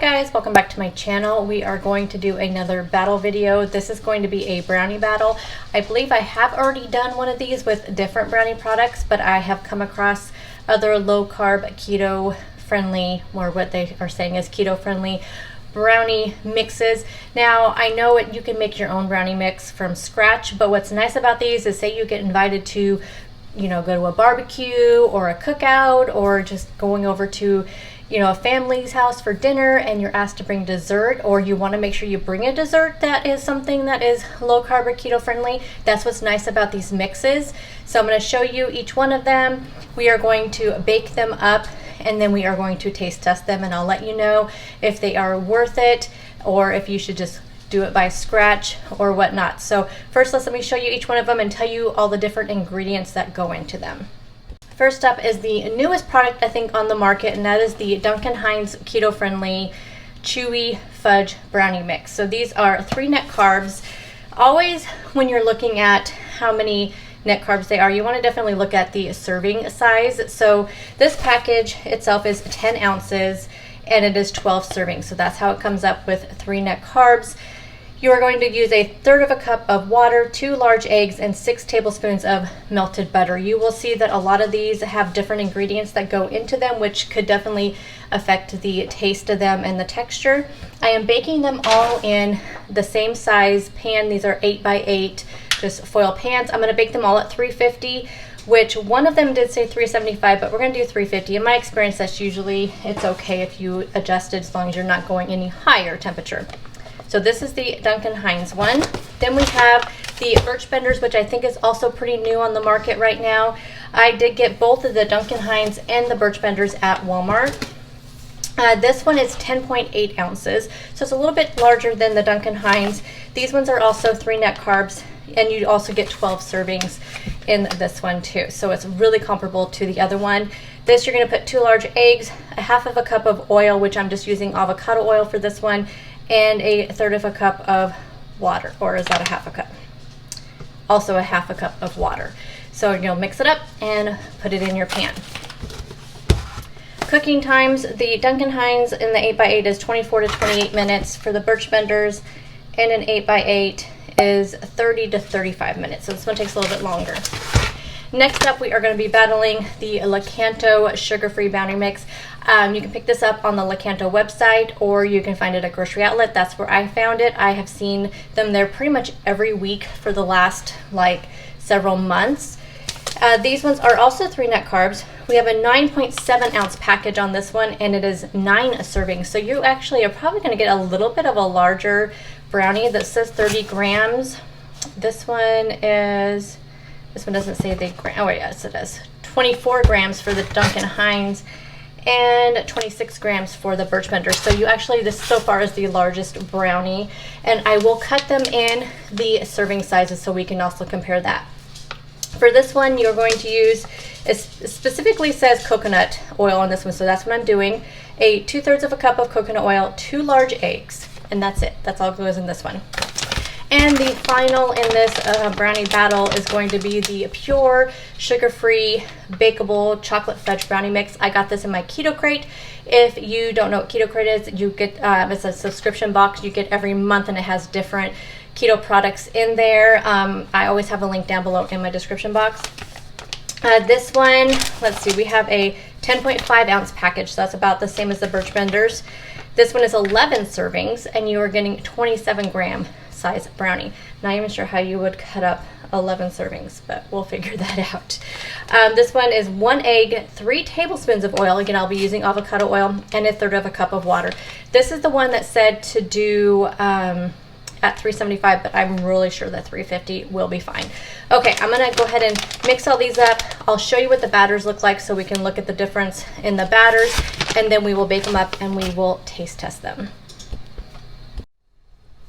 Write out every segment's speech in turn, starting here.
Guys, welcome back to my channel. We are going to do another battle video. This is going to be a brownie battle. I believe I have already done one of these with different brownie products, but I have come across other low carb, keto friendly, or what they are saying is keto friendly brownie mixes. Now I know you can make your own brownie mix from scratch, but what's nice about these is, say you get invited to, go to a barbecue or a cookout, or just going over to a family's house for dinner and you're asked to bring dessert, or you want to make sure you bring a dessert that is something that is low carb or keto friendly. That's what's nice about these mixes. So I'm going to show you each one of them. We are going to bake them up and then we are going to taste test them, and I'll let you know if they are worth it or if you should just do it by scratch or whatnot. So first, let me show you each one of them and tell you all the different ingredients that go into them. First up is the newest product I think on the market, and that is the Duncan Hines keto friendly chewy fudge brownie mix. So these are 3 net carbs. Always when you're looking at how many net carbs they are, you want to definitely look at the serving size. So this package itself is 10 ounces and it is 12 servings. So that's how it comes up with 3 net carbs. You are going to use 1/3 cup of water, 2 large eggs, and 6 tablespoons of melted butter. You will see that a lot of these have different ingredients that go into them, which could definitely affect the taste of them and the texture. I am baking them all in the same size pan. These are 8 by 8, just foil pans. I'm going to bake them all at 350, which one of them did say 375, but we're going to do 350. In my experience, that's usually, it's okay if you adjust it as long as you're not going any higher temperature. So this is the Duncan Hines one. Then we have the Birch Benders, which I think is also pretty new on the market right now. I did get both of the Duncan Hines and the Birch Benders at Walmart. This one is 10.8 ounces, so it's a little bit larger than the Duncan Hines. These ones are also 3 net carbs, and you also get 12 servings in this one too. So it's really comparable to the other one. This, you're going to put 2 large eggs, 1/2 cup of oil, which I'm just using avocado oil for this one, and 1/3 cup of water, or is that 1/2 cup? Also 1/2 cup of water. So you'll mix it up and put it in your pan. Cooking times, the Duncan Hines in the 8 by 8 is 24 to 28 minutes. For the Birch Benders in an 8 by 8 is 30 to 35 minutes. So this one takes a little bit longer. Next up, we are going to be battling the Lakanto sugar-free brownie mix. You can pick this up on the Lakanto website, or you can find it at grocery outlet. That's where I found it. I have seen them there pretty much every week for the last several months. These ones are also 3 net carbs. We have a 9.7 ounce package on this one, and it is 9 servings. So you actually are probably going to get a little bit of a larger brownie. That says 30 grams. This one doesn't say the gram. Oh yes, it does. 24 grams for the Duncan Hines and 26 grams for the Birch Bender. So you actually, this so far is the largest brownie, and I will cut them in the serving sizes so we can also compare that. For this one, you're going to use, it specifically says coconut oil on this one, so that's what I'm doing. 2/3 cup of coconut oil, 2 large eggs, and that's it. That's all goes in this one. And the final in this brownie battle is going to be the pure sugar-free Bakeable chocolate fudge brownie mix. I got this in my Keto Crate. If you don't know what Keto Crate is, you get it's a subscription box you get every month, and it has different keto products in there. I always have a link down below in my description box. This one, let's see, we have a 10.5 ounce package, so that's about the same as the Birch Benders. This one is 11 servings, and you are getting 27 gram size brownie. Not even sure how you would cut up 11 servings, but we'll figure that out. This one is 1 egg, 3 tablespoons of oil. Again, I'll be using avocado oil, and 1/3 cup of water. This is the one that said to do at 375, but I'm really sure that 350 will be fine. Okay, I'm gonna go ahead and mix all these up. I'll show you what the batters look like so we can look at the difference in the batters, and then we will bake them up and we will taste test them.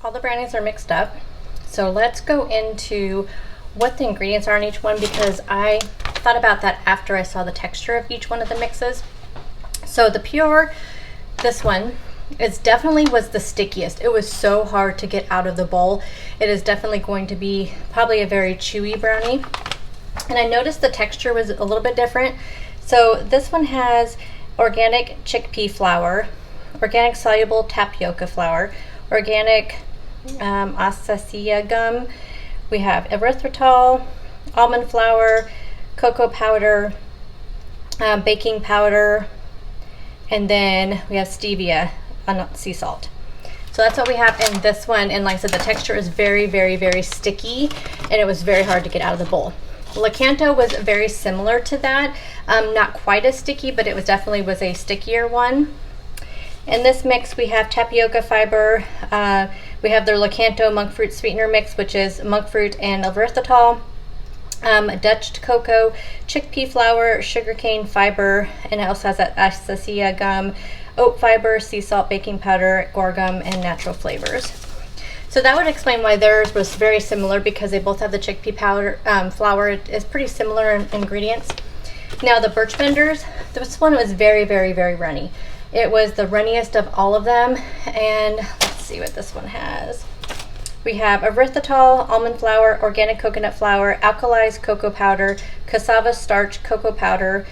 All the brownies are mixed up, so let's go into what the ingredients are in each one, because I thought about that after I saw the texture of each one of the mixes. So the pure, this one, it definitely was the stickiest. It was so hard to get out of the bowl. It is definitely going to be probably a very chewy brownie. And I noticed the texture was a little bit different. So this one has organic chickpea flour, organic soluble tapioca flour, organic acai gum. We have erythritol, almond flour, cocoa powder, baking powder, and then we have stevia, sea salt. So that's what we have in this one. And like I said, the texture is very, very, very sticky, and it was very hard to get out of the bowl. Lakanto was very similar to that. Not quite as sticky, but it was definitely was a stickier one. In this mix, we have tapioca fiber. We have their Lakanto monk fruit sweetener mix, which is monk fruit and erythritol, Dutch cocoa, chickpea flour, sugarcane fiber, and it also has that acai gum, oat fiber, sea salt, baking powder, guar gum, and natural flavors. So that would explain why theirs was very similar, because they both have the chickpea powder flour. It is pretty similar in ingredients. Now the Birch Benders, this one was very, very, very runny. It was the runniest of all of them, and let's see what this one has. We have erythritol, almond flour, organic coconut flour, alkalized cocoa powder, cassava starch, cocoa powder,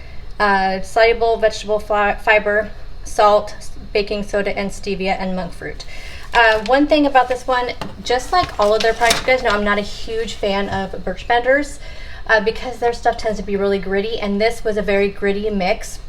soluble vegetable fiber, salt, baking soda, and stevia, and monk fruit. One thing about this one, just like all of their products, you guys know I'm not a huge fan of Birch Benders because their stuff tends to be really gritty, and this was a very gritty mix.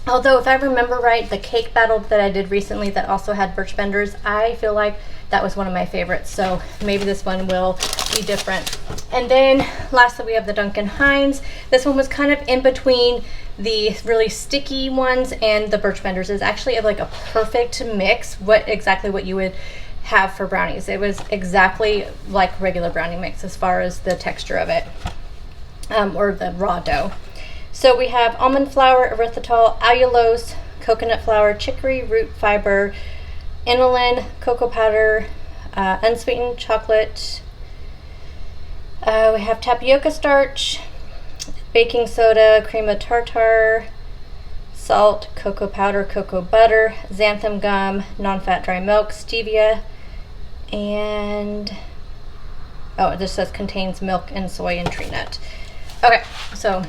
Although if I remember right, the cake battle that I did recently that also had Birch Benders, I feel like that was one of my favorites, so maybe this one will be different. And then lastly, we have the Duncan Hines. This one was kind of in between the really sticky ones and the Birch Benders. Is actually like a perfect mix, exactly what you would have for brownies. It was exactly like regular brownie mix as far as the texture of it, or the raw dough. So we have almond flour, erythritol, allulose, coconut flour, chicory root fiber, inulin, cocoa powder, unsweetened chocolate. We have tapioca starch, baking soda, cream of tartar, salt, cocoa powder, cocoa butter, xanthan gum, non-fat dry milk, stevia, and oh, this says contains milk and soy and tree nut. Okay, so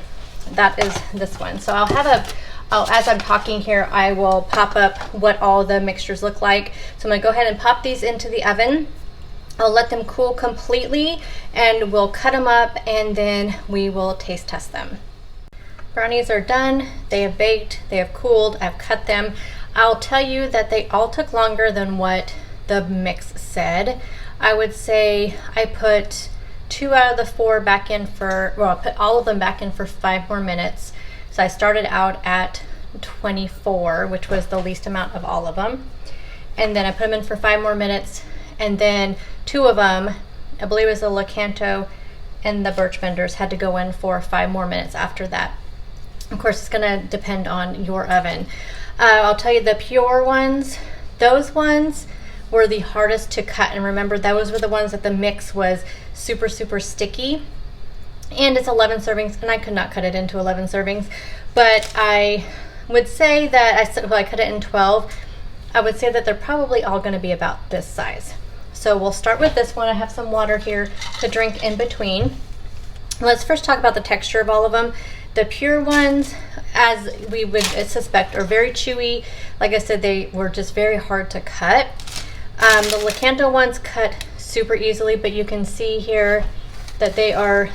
that is this one. So I'll have as I'm talking here, I will pop up what all the mixtures look like. So I'm gonna go ahead and pop these into the oven. I'll let them cool completely, and we'll cut them up, and then we will taste test them. Brownies are done. They have baked, they have cooled, I've cut them. I'll tell you that they all took longer than what the mix said. I would say I put 2 out of the 4 back in for, well, I put all of them back in for 5 more minutes. So I started out at 24, which was the least amount of all of them. And then I put them in for 5 more minutes. And then 2 of them, I believe it was the Lakanto and the Birch Benders, had to go in for 5 more minutes after that. Of course, it's gonna depend on your oven. I'll tell you the pure ones, those ones were the hardest to cut. And remember, those were the ones that the mix was super, super sticky. And it's 11 servings, and I could not cut it into 11 servings. But I would say that I cut it in 12. I would say that they're probably all gonna be about this size. So we'll start with this one. I have some water here to drink in between. Let's first talk about the texture of all of them. The pure ones, as we would suspect, are very chewy. Like I said, they were just very hard to cut. The Lakanto ones cut super easily, but you can see here that they are,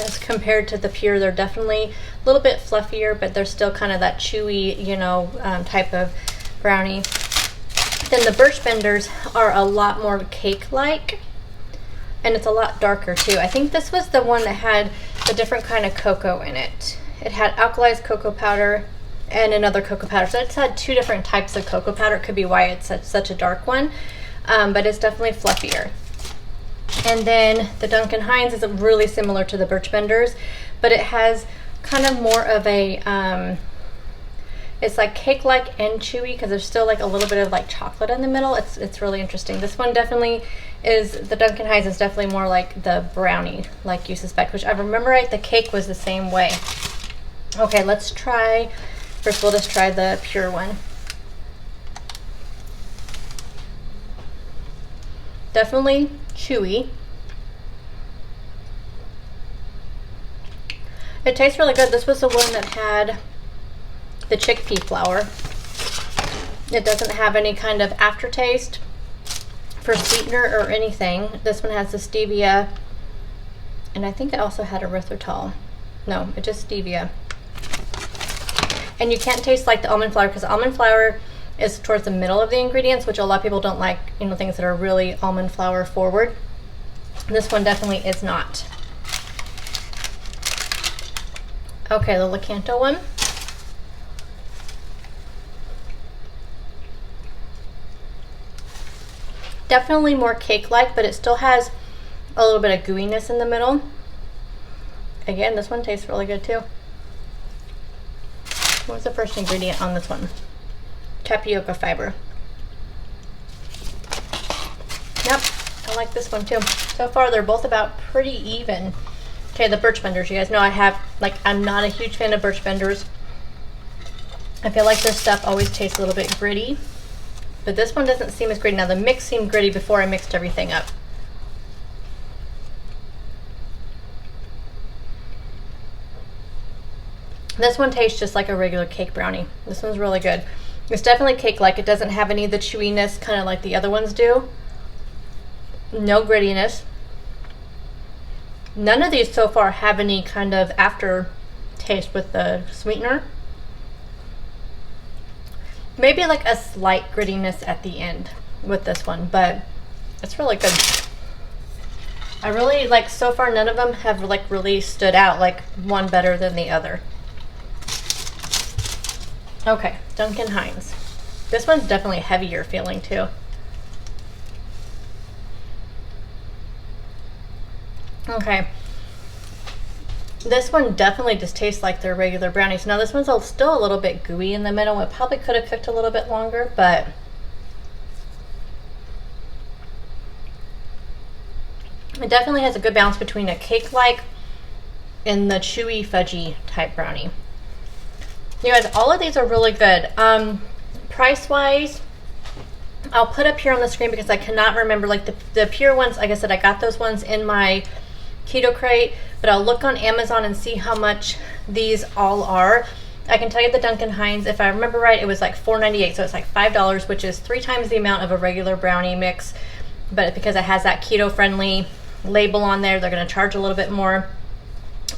as compared to the pure, they're definitely a little bit fluffier, but they're still kind of that chewy, type of brownie. Then the Birch Benders are a lot more cake-like, and it's a lot darker too. I think this was the one that had a different kind of cocoa in it. It had alkalized cocoa powder and another cocoa powder. So it's had 2 different types of cocoa powder. It could be why it's such a dark one, but it's definitely fluffier. And then the Duncan Hines is really similar to the Birch Benders, but it has kind of more of a, it's like cake-like and chewy, because there's still like a little bit of like chocolate in the middle. It's really interesting. This one definitely is, the Duncan Hines is definitely more like the brownie, like you suspect, which I remember right, the cake was the same way. Okay, let's try, first we'll just try the pure one. Definitely chewy. It tastes really good. This was the one that had the chickpea flour. It doesn't have any kind of aftertaste for sweetener or anything. This one has the stevia, and I think it also had erythritol. No, it's just stevia. And you can't taste like the almond flour, because almond flour is towards the middle of the ingredients, which a lot of people don't like, you know, things that are really almond flour forward. This one definitely is not. Okay, the Lakanto one. Definitely more cake-like, but it still has a little bit of gooiness in the middle. Again, this one tastes really good too. What's the first ingredient on this one? Tapioca fiber. Yep, I like this one too. So far, they're both about pretty even. Okay, the Birch Benders. You guys know I'm not a huge fan of Birch Benders. I feel like their stuff always tastes a little bit gritty. But this one doesn't seem as gritty. Now, the mix seemed gritty before I mixed everything up. This one tastes just like a regular cake brownie. This one's really good. It's definitely cake-like. It doesn't have any of the chewiness, kind of like the other ones do. No grittiness. None of these so far have any kind of aftertaste with the sweetener. Maybe like a slight grittiness at the end with this one, but it's really good. I really like, so far none of them have like really stood out, like one better than the other. Okay, Duncan Hines. This one's definitely heavier feeling too. Okay. This one definitely just tastes like their regular brownies. Now this one's still a little bit gooey in the middle. It probably could have cooked a little bit longer, but it definitely has a good balance between a cake-like and the chewy, fudgy type brownie. You guys, all of these are really good. Price-wise, I'll put up here on the screen because I cannot remember, like the pure ones, like I said, I got those ones in my Keto crate, but I'll look on Amazon and see how much these all are. I can tell you the Duncan Hines, if I remember right, it was like $4.98, so it's like $5, which is 3 times the amount of a regular brownie mix. But because it has that keto-friendly label on there, they're going to charge a little bit more.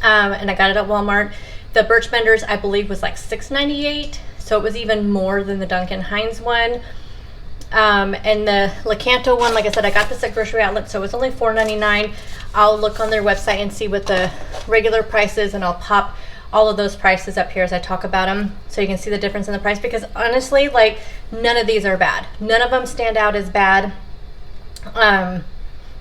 And I got it at Walmart. The Birch Benders, I believe, was like $6.98, so it was even more than the Duncan Hines one. And the Lakanto one, like I said, I got this at Grocery Outlet, so it was only $4.99. I'll look on their website and see what the regular price is, and I'll pop all of those prices up here as I talk about them, so you can see the difference in the price, because honestly, like, none of these are bad. None of them stand out as bad. I'm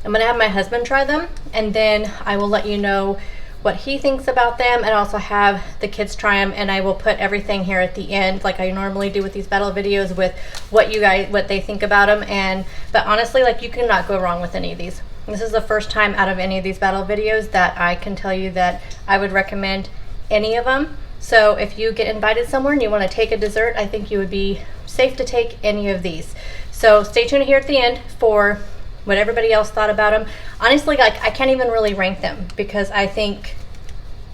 gonna have my husband try them, and then I will let you know what he thinks about them, and also have the kids try them, and I will put everything here at the end like I normally do with these battle videos, with what they think about them. But honestly, like, you cannot go wrong with any of these. This is the first time out of any of these battle videos that I can tell you that I would recommend any of them. So if you get invited somewhere and you want to take a dessert, I think you would be safe to take any of these. So stay tuned here at the end for what everybody else thought about them. Honestly, like, I can't even really rank them because I think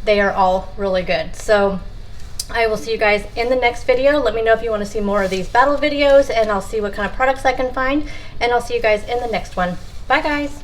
they are all really good. So I will see you guys in the next video. Let me know if you want to see more of these battle videos, and I'll see what kind of products I can find, and I'll see you guys in the next one. Bye guys.